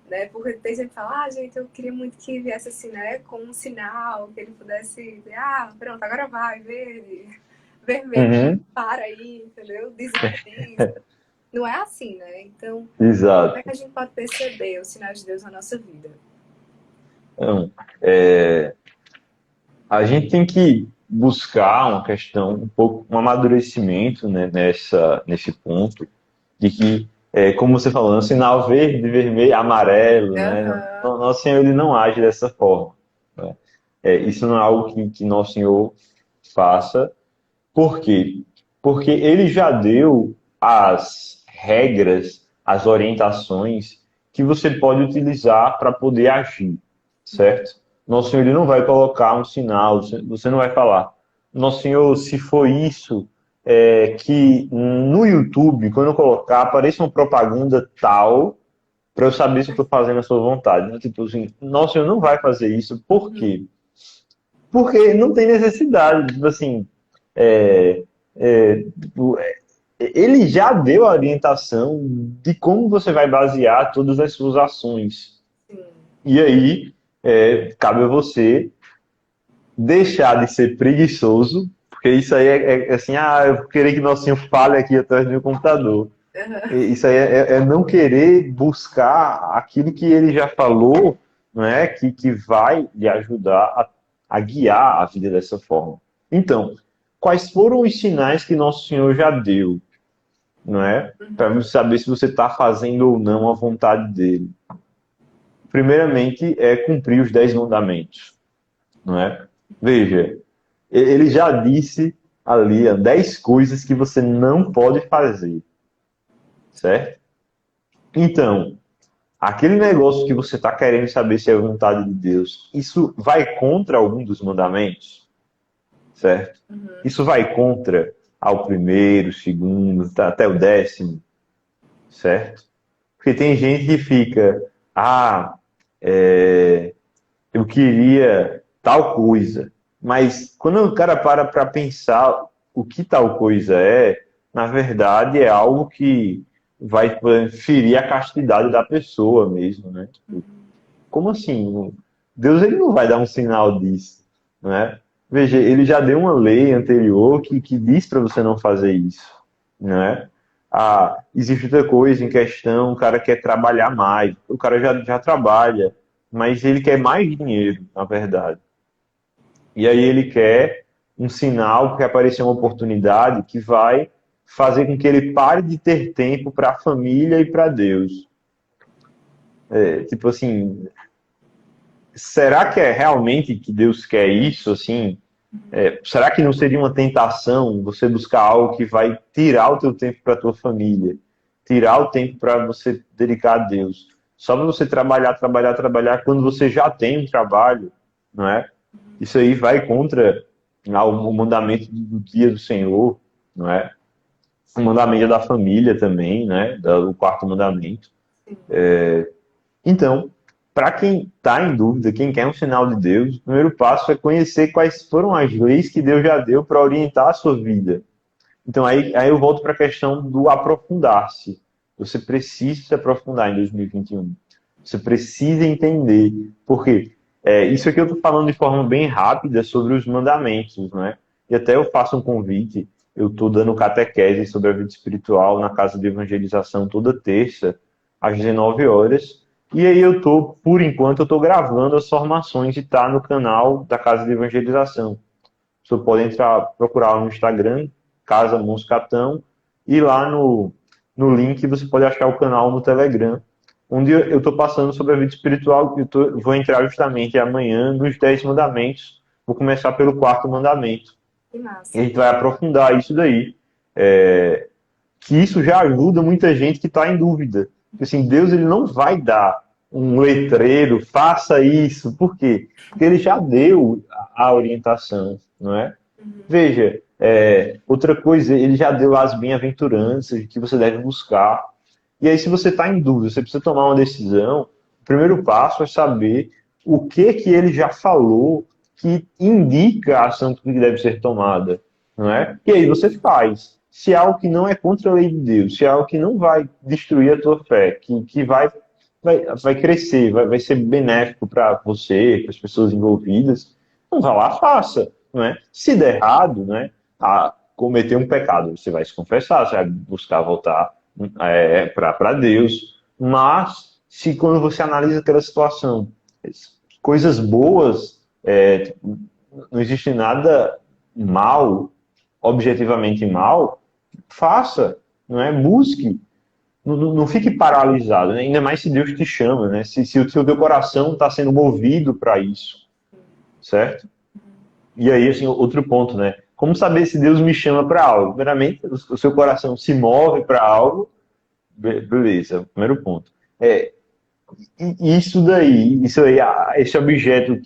né? Porque tem gente que fala, gente, eu queria muito que viesse assim, né, com um sinal, que ele pudesse dizer, pronto, agora vai, verde, vermelho, Uhum, para aí, entendeu? Desista. Não é assim, né? Então, como é exato. que a gente pode perceber os sinais de Deus na nossa vida? Então, é, a gente tem que buscar uma questão, um pouco, um amadurecimento, né, nesse ponto, de que, como você falou, um sinal verde, vermelho, amarelo, né? Aham. Nosso Senhor ele não age dessa forma. Né? Isso não é algo que Nosso Senhor faça. Por quê? Porque ele já deu as regras, as orientações que você pode utilizar para poder agir, certo? Nosso Senhor ele não vai colocar um sinal, você não vai falar, Nosso Senhor, se for isso, que no YouTube, quando eu colocar, apareça uma propaganda tal, para eu saber se eu estou fazendo a sua vontade. Né? Tipo assim, Nosso Senhor não vai fazer isso, por Uhum. quê? Porque não tem necessidade. Tipo assim, é, tipo, ele já deu a orientação de como você vai basear todas as suas ações. Sim. E aí, cabe a você deixar de ser preguiçoso, porque isso aí é assim, eu querer que Nosso Senhor fale aqui atrás do meu computador. Aham. Isso aí é não querer buscar aquilo que ele já falou, não é? Que vai lhe ajudar a guiar a vida dessa forma. Então, quais foram os sinais que Nosso Senhor já deu, não é? Para Uhum. saber se você está fazendo ou não a vontade dele. Primeiramente, é cumprir os 10 mandamentos, não é? Veja, ele já disse ali 10 coisas que você não pode fazer, certo? Então, aquele negócio que você está querendo saber se é vontade de Deus, isso vai contra algum dos mandamentos, certo? Uhum. Isso vai contra ao primeiro, segundo, até o 10º, certo? Porque tem gente que fica, é, eu queria tal coisa, mas quando o cara para pensar o que tal coisa na verdade é algo que vai ferir a castidade da pessoa mesmo, né? Tipo, como assim? Deus ele não vai dar um sinal disso, né? Veja, ele já deu uma lei anterior que diz para você não fazer isso, né? Existe outra coisa em questão, o cara quer trabalhar mais, o cara já trabalha, mas ele quer mais dinheiro, na verdade. E aí ele quer um sinal, porque apareceu uma oportunidade que vai fazer com que ele pare de ter tempo para a família e para Deus. Tipo assim, será que é realmente que Deus quer isso? Assim, será que não seria uma tentação você buscar algo que vai tirar o teu tempo para a tua família, tirar o tempo para você dedicar a Deus? Só para você trabalhar, trabalhar, trabalhar quando você já tem um trabalho, não é? Isso aí vai contra o mandamento do dia do Senhor, não é? O mandamento da família também, né? O quarto mandamento. Sim. Então, para quem está em dúvida, quem quer um sinal de Deus, o primeiro passo é conhecer quais foram as leis que Deus já deu para orientar a sua vida. Então, aí eu volto para a questão do aprofundar-se. Você precisa se aprofundar em 2021. Você precisa entender. Porque isso aqui eu estou falando de forma bem rápida sobre os mandamentos, né? E até eu faço um convite. Eu estou dando catequese sobre a vida espiritual na Casa de Evangelização toda terça, às 19 horas. E aí por enquanto, eu estou gravando as formações e está no canal da Casa de Evangelização. Você pode entrar, procurar no Instagram, Casa Monscatão, e lá no link você pode achar o canal no Telegram, onde eu estou passando sobre a vida espiritual. Vou entrar justamente amanhã nos 10 mandamentos. Vou começar pelo quarto mandamento. Que E a massa. gente vai aprofundar isso daí. Que isso já ajuda muita gente que está em dúvida. Porque assim, Deus ele não vai dar um letreiro, faça isso. Por quê? Porque ele já deu a orientação, não é? Veja, outra coisa, ele já deu as bem-aventuranças que você deve buscar. E aí, se você está em dúvida, você precisa tomar uma decisão, o primeiro passo é saber o que ele já falou que indica a ação que deve ser tomada, não é? E aí você faz. Se é algo que não é contra a lei de Deus, se é algo que não vai destruir a tua fé, que vai crescer, vai ser benéfico para você, para as pessoas envolvidas, então vá lá, faça, não é? Se der errado, né, a cometer um pecado, você vai se confessar, você vai buscar voltar para Deus, mas se quando você analisa aquela situação, coisas boas, tipo, não existe nada mal, objetivamente mal, faça, não é? Busque, não fique paralisado, né? Ainda mais se Deus te chama, né? Se o teu coração está sendo movido para isso, certo? E aí, assim, outro ponto, né? Como saber se Deus me chama para algo? Primeiramente, o seu coração se move para algo, beleza, primeiro ponto. Esse objeto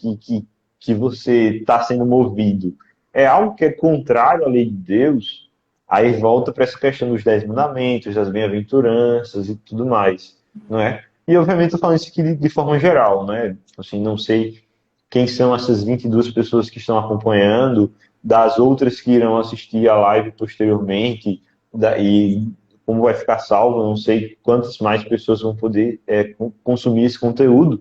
que você está sendo movido, é algo que é contrário à lei de Deus, aí volta para essa questão dos 10 mandamentos, das bem-aventuranças e tudo mais, não é? E obviamente eu falando isso aqui de forma geral, né? Assim, não sei quem são essas 22 pessoas que estão acompanhando, das outras que irão assistir a live posteriormente, e como vai ficar salvo, não sei quantas mais pessoas vão poder consumir esse conteúdo.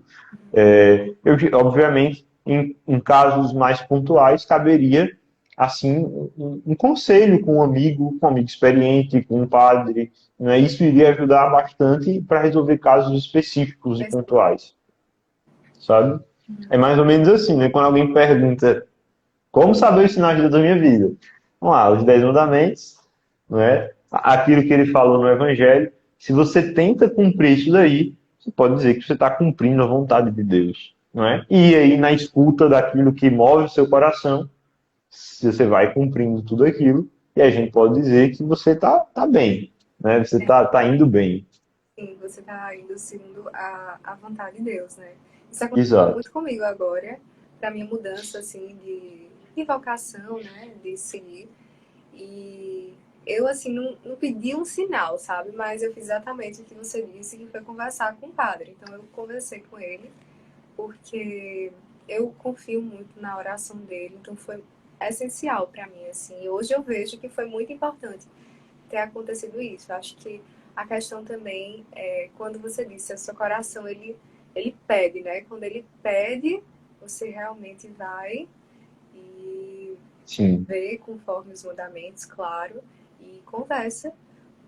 Obviamente, em casos mais pontuais, caberia, assim, um conselho com um amigo experiente, com um padre, né? Isso iria ajudar bastante para resolver casos específicos e pontuais, sabe? É mais ou menos assim, né? Quando alguém pergunta como saber os sinais da minha vida? Vamos lá, os 10 mandamentos, né? Aquilo que ele falou no Evangelho. Se você tenta cumprir isso daí, você pode dizer que você está cumprindo a vontade de Deus, não é? E aí, na escuta daquilo que move o seu coração, se você vai cumprindo tudo aquilo, e a gente pode dizer que você tá bem, né? Você tá indo bem. Sim, você está indo segundo a vontade de Deus, né? Isso aconteceu Exato. muito comigo agora, para minha mudança, assim, de vocação, né? De seguir. E eu, assim, não pedi um sinal, sabe? Mas eu fiz exatamente o que você disse, que foi conversar com o padre. Então, eu conversei com ele, porque eu confio muito na oração dele. Então, foi essencial para mim, assim. E hoje eu vejo que foi muito importante ter acontecido isso. Eu acho que a questão também é quando você disse, o seu coração, ele pede, né? Quando ele pede, você realmente vai e Sim. vê conforme os mandamentos, claro, e conversa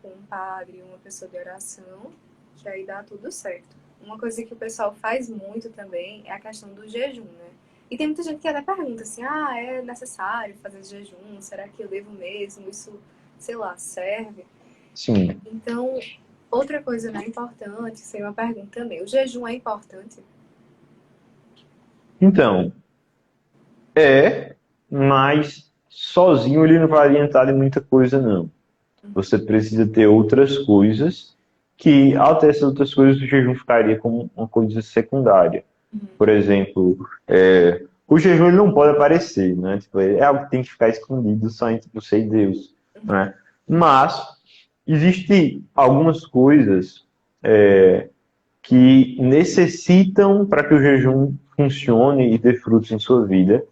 com um padre, uma pessoa de oração, que aí dá tudo certo. Uma coisa que o pessoal faz muito também é a questão do jejum, né? E tem muita gente que até pergunta assim, é necessário fazer jejum? Será que eu devo mesmo? Isso, sei lá, serve? Sim. Então, outra coisa, né, importante, isso aí é uma pergunta também. O jejum é importante? Então, mas sozinho ele não vai adiantar de muita coisa, não. Você precisa ter outras coisas que, ao ter essas outras coisas, o jejum ficaria como uma coisa secundária. Por exemplo, o jejum ele não pode aparecer, né? Tipo, é algo que tem que ficar escondido só entre você e Deus, né? Mas existem algumas coisas que necessitam para que o jejum funcione e dê frutos em sua vida,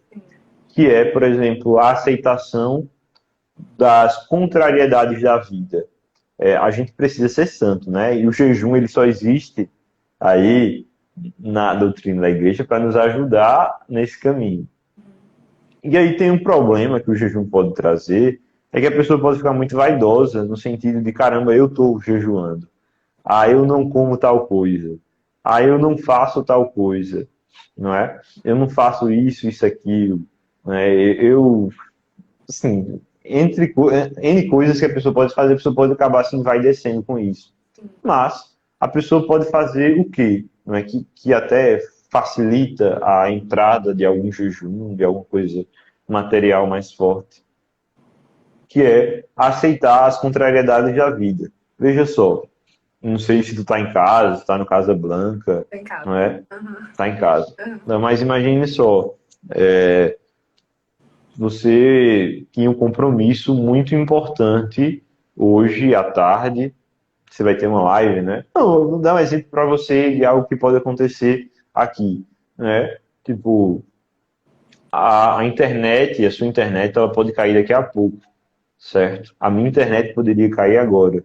que é, por exemplo, a aceitação das contrariedades da vida. A gente precisa ser santo, né? E o jejum ele só existe aí na doutrina da igreja para nos ajudar nesse caminho. E aí tem um problema que o jejum pode trazer, é que a pessoa pode ficar muito vaidosa, no sentido de, caramba, eu estou jejuando. Eu não como tal coisa. Eu não faço tal coisa. Não é? Eu não faço isso, isso, aquilo. Né? Assim, N coisas que a pessoa pode fazer, a pessoa pode acabar se envaidecendo com isso. Mas a pessoa pode fazer o quê? Não é? Que até facilita a entrada de algum jejum, de alguma coisa material mais forte, que é aceitar as contrariedades da vida. Veja só, não sei se tu tá em casa, tá no Casa Blanca, Tô em casa. não é? Aham, Tá em casa. aham. Não, mas imagine só, você tinha um compromisso muito importante hoje à tarde, você vai ter uma live, né? Não, vou dar um exemplo para você de algo que pode acontecer aqui, né? Tipo, a internet, a sua internet, ela pode cair daqui a pouco, certo? A minha internet poderia cair agora.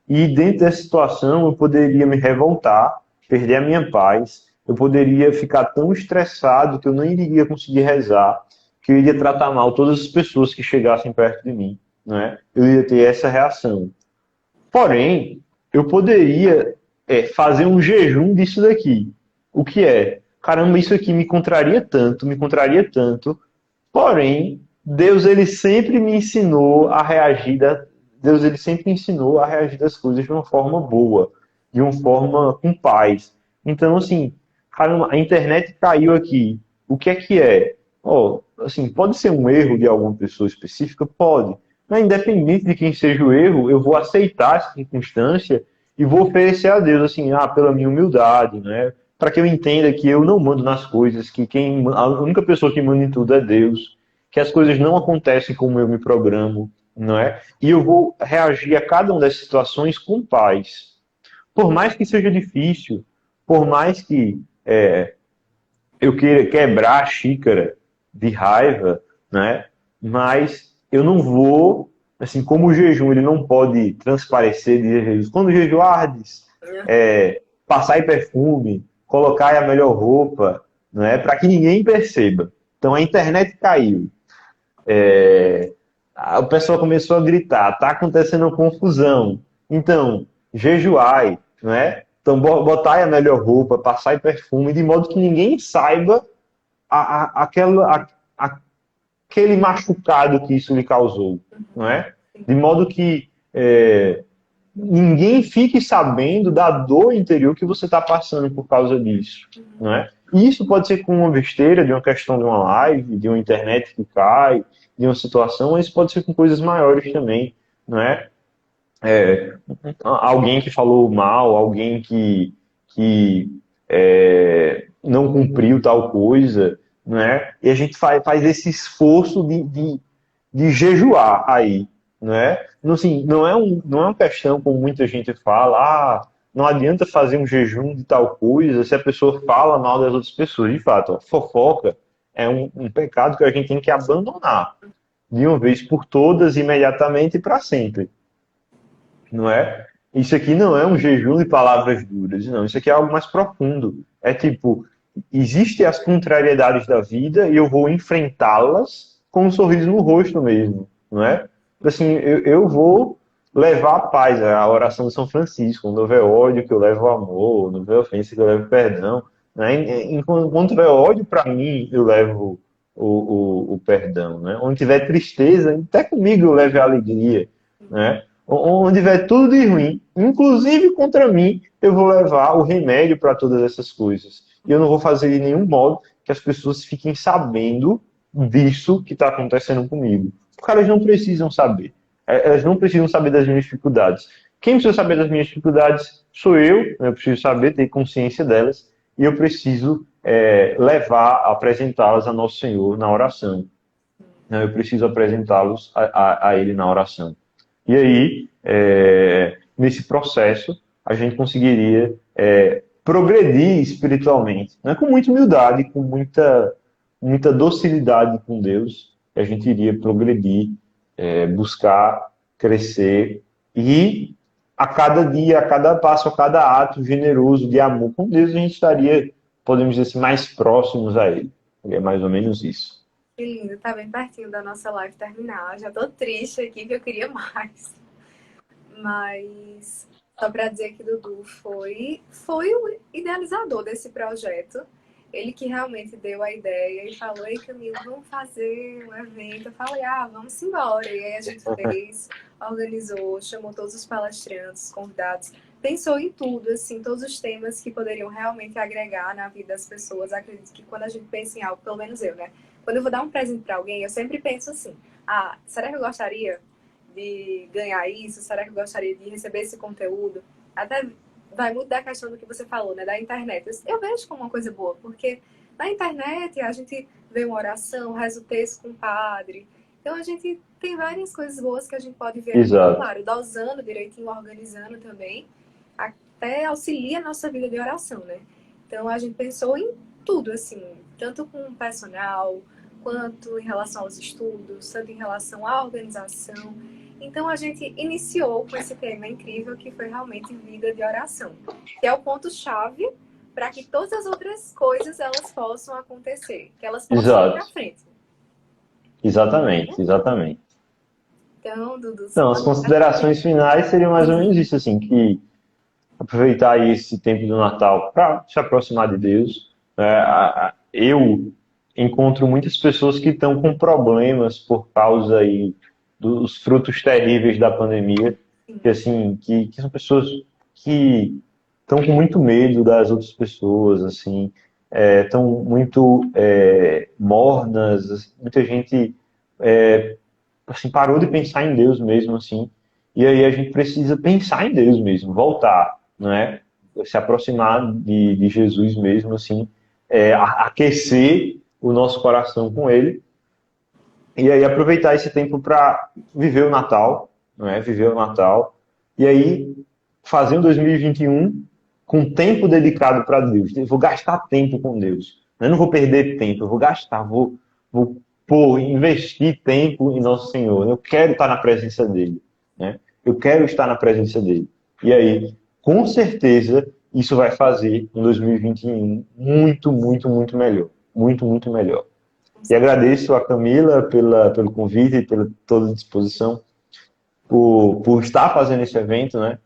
E dentro dessa situação, eu poderia me revoltar, perder a minha paz, eu poderia ficar tão estressado que eu não iria conseguir rezar, que eu iria tratar mal todas as pessoas que chegassem perto de mim, né? Eu iria ter essa reação. Porém, eu poderia fazer um jejum disso daqui. O que é? Caramba, isso aqui me contraria tanto. Porém, Deus ele sempre me ensinou a reagir Deus ele sempre me ensinou a reagir das coisas de uma forma boa, de uma forma com paz. Então, assim, caramba, a internet caiu aqui. O que é que é? Ó, assim, pode ser um erro de alguma pessoa específica? Pode. Mas independente de quem seja o erro, eu vou aceitar essa circunstância e vou oferecer a Deus, assim, pela minha humildade, né? Para que eu entenda que eu não mando nas coisas, que a única pessoa que manda em tudo é Deus, que as coisas não acontecem como eu me programo, não é? E eu vou reagir a cada uma dessas situações com paz. Por mais que seja difícil, por mais que eu queira quebrar a xícara de raiva, né? Mas eu não vou, assim, como o jejum ele não pode transparecer de Jesus. Quando jejuardes, passar perfume, colocar a melhor roupa, não é? Para que ninguém perceba. Então a internet caiu. O pessoal começou a gritar, tá acontecendo confusão. Então, jejuai, né? Então, botai a melhor roupa, passai perfume, de modo que ninguém saiba aquele machucado que isso lhe causou, não é? De modo que ninguém fique sabendo da dor interior que você está passando por causa disso, não é? E isso pode ser com uma besteira, de uma questão de uma live, de uma internet que cai, de uma situação, mas pode ser com coisas maiores também, não é? Alguém que falou mal, alguém que não cumpriu tal coisa, né? E a gente faz esse esforço de jejuar aí, né? Assim, não é uma questão como muita gente fala, não adianta fazer um jejum de tal coisa se a pessoa fala mal das outras pessoas. De fato, a fofoca é um pecado que a gente tem que abandonar de uma vez por todas, imediatamente e para sempre, não é? Isso aqui não é um jejum de palavras duras, não. Isso aqui é algo mais profundo. É tipo, existem as contrariedades da vida e eu vou enfrentá-las com um sorriso no rosto mesmo, não é? Assim, eu vou levar a paz, a oração de São Francisco. Quando houver ódio, que eu levo o amor. Quando houver ofensa, que eu levo perdão. Né? Enquanto houver ódio para mim, eu levo o perdão. Né? Onde tiver tristeza, até comigo eu levo a alegria. Né? Onde tiver tudo de ruim, inclusive contra mim, eu vou levar o remédio para todas essas coisas. E eu não vou fazer de nenhum modo que as pessoas fiquem sabendo disso que está acontecendo comigo. Porque elas não precisam saber. Elas não precisam saber das minhas dificuldades. Quem precisa saber das minhas dificuldades sou eu. Eu preciso saber, ter consciência delas. E eu preciso levar, apresentá-las a Nosso Senhor na oração. Eu preciso apresentá-los a Ele na oração. E aí, nesse processo, a gente conseguiria progredir espiritualmente, né? Com muita humildade, com muita docilidade com Deus, a gente iria progredir, buscar crescer e a cada dia, a cada passo, a cada ato generoso de amor com Deus, a gente estaria, podemos dizer assim, mais próximos a Ele. É mais ou menos isso. Que lindo, tá bem pertinho da nossa live terminar. Já tô triste aqui que eu queria mais. Mas só para dizer que Dudu foi o idealizador desse projeto. Ele que realmente deu a ideia e falou: ei, Camila, vamos fazer um evento. Eu falei: vamos embora. E aí a gente fez, organizou, chamou todos os palestrantes, convidados, pensou em tudo, assim, todos os temas que poderiam realmente agregar na vida das pessoas. Acredito que quando a gente pensa em algo, pelo menos eu, né? Quando eu vou dar um presente para alguém, eu sempre penso assim: será que eu gostaria de ganhar isso? Será que eu gostaria de receber esse conteúdo? Até vai muito da questão do que você falou, né? Da internet. Eu vejo como uma coisa boa, porque na internet a gente vê uma oração, reza o texto com o padre. Então a gente tem várias coisas boas que a gente pode ver ali. Exato, Claro, dosando direitinho, organizando também, até auxilia a nossa vida de oração, né? Então a gente pensou em tudo, assim, tanto com o personal, quanto em relação aos estudos, tanto em relação à organização. Então a gente iniciou com esse tema incrível que foi realmente vida de oração, que é o ponto-chave para que todas as outras coisas elas possam acontecer, que elas possam ir para exato, frente. exatamente, exatamente. Então, Dudu, Então, as considerações finais seriam mais ou menos isso, assim, que aproveitar aí esse tempo do Natal para se aproximar de Deus. Né? Eu encontro muitas pessoas que estão com problemas por causa aí dos frutos terríveis da pandemia, que assim, que são pessoas que estão com muito medo das outras pessoas, assim, estão muito mornas, muita gente assim, parou de pensar em Deus mesmo, assim, e aí a gente precisa pensar em Deus mesmo, voltar, não é? Se aproximar de Jesus mesmo, assim, aquecer o nosso coração com Ele, e aí aproveitar esse tempo para viver o Natal, não é? Viver o Natal, e aí fazer um 2021 com tempo dedicado para Deus. Eu vou gastar tempo com Deus. Eu não vou perder tempo, eu vou gastar, vou pôr, investir tempo em Nosso Senhor. Eu quero estar na presença dele, né? Eu quero estar na presença dele. E aí, com certeza, isso vai fazer um 2021 muito, muito, muito melhor. Muito, muito melhor. E agradeço a Camila pelo convite e pela toda disposição por estar fazendo esse evento, né?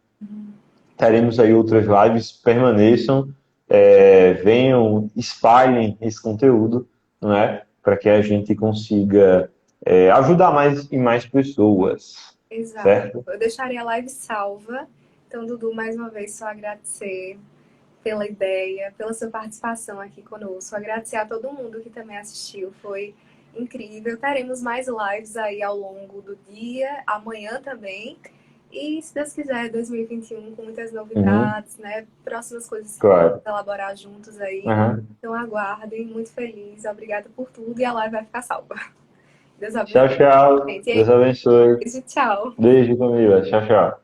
Teremos aí outras lives, permaneçam, venham, espalhem esse conteúdo, não é? Para que a gente consiga ajudar mais e mais pessoas, exato. certo? Eu deixarei a live salva. Então, Dudu, mais uma vez, só agradecer pela ideia, pela sua participação aqui conosco. Agradecer a todo mundo que também assistiu. Foi incrível. Teremos mais lives aí ao longo do dia, amanhã também. E, se Deus quiser, 2021 com muitas Uhum, novidades, né? Próximas coisas que vamos claro. elaborar juntos aí. Uhum. Então, aguardem. Muito feliz. Obrigada por tudo. E a live vai ficar salva. Deus Tchau, abençoe. tchau. Gente. E Deus aí, abençoe. beijo, tchau. Beijo, Camila. Tchau, tchau.